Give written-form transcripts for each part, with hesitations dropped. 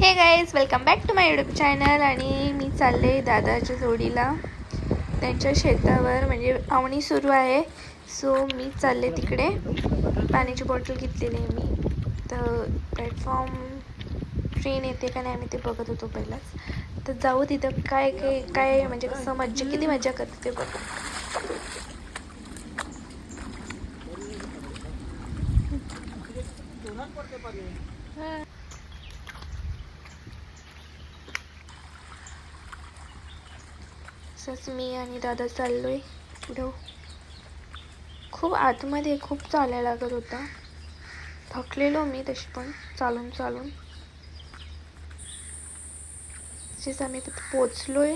हे guys, welcome back to my YouTube channel. आणि मी चालले दादाच्या जोडीला त्यांच्या शेतावर, म्हणजे आवणी सुरू आहे. सो मी चालले तिकडे. पाण्याची बॉटल घेतलेली आहे मी. तर प्लॅटफॉर्म ट्रेन येते का नाही आम्ही ते बघत होतो पहिलाच. तर जाऊ तिथं काय काय काय म्हणजे कसं मज्जा, किती मज्जा करते ते बघू. असंच मी आणि दादा चाललोय पुढं. खूप आतमध्ये खूप चालायला लागत होता. थकलेलो मी तशी पण चालून चालून. तसेच आम्ही पोचलोय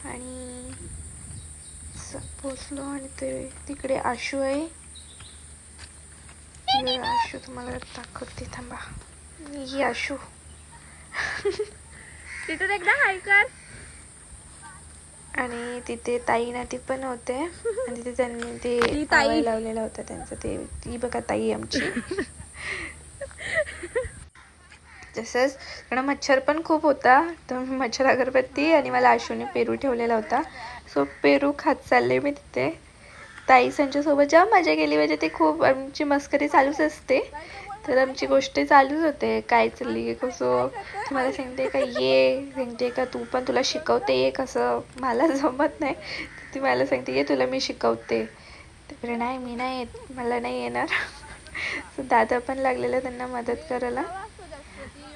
आणि पोचलो आणि ते तिकडे आशू आहे. आशू तुम्हाला दाखवते, थांबा. ही आशू. तिथं एकदा हाय कर. आणि तिथे ताई नाती पण होते आणि तिथे त्यांनी ते ताई लावलेला होता त्यांचं. ते ती बघा ताई आमची. तसंच कारण मच्छर पण खूप होता, तर मच्छर अगरबत्ती आणि मला आशूने पेरू ठेवलेला होता. सो पेरू खात चालले मी तिथे. ताई त्यांच्यासोबत जेव्हा मजा केली, म्हणजे ते खूप आमची मस्करी चालूच असते. तर आमची गोष्ट चालूच होते, काय चालली, कसं तुम्हाला सांगते का, ये सांगते का तू पण, तुला शिकवते ये कसं. मला जमत नाही. ती मला सांगते ये तुला मी शिकवते. तर नाही, मी नाही येत, मला नाही येणार. दादा पण लागलेला त्यांना मदत करायला.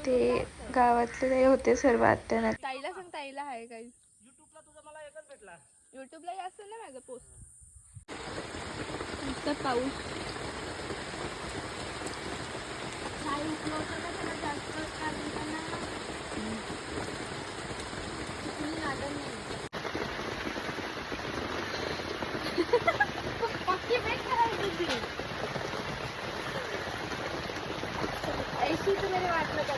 ते गावातले होते सर्व आत्या. ताईला सांग, ताईला हाय गाईस. युट्यूबला तुझा मला एकच भेटला. युट्यूबला असेल ना माझं पोस्ट. नुसतं पाऊस काय उठलं का त्याला जास्त काढताना कुणी नादन नाही. पक्की ब्रेक करायची ती. ऐशी तुम्हाला वाटलं का?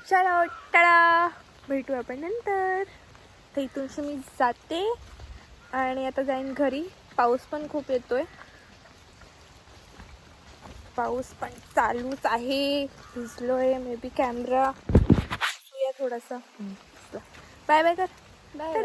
चलो टाळा, भेटू आपण नंतर. तर इथूनशी मी जाते आणि आता जाईन घरी. पाऊस पण खूप येतोय, पाऊस पण चालूच आहे. भिजलोय, मे बी कॅमेरा थोडासा. बाय बाय कर. बाय.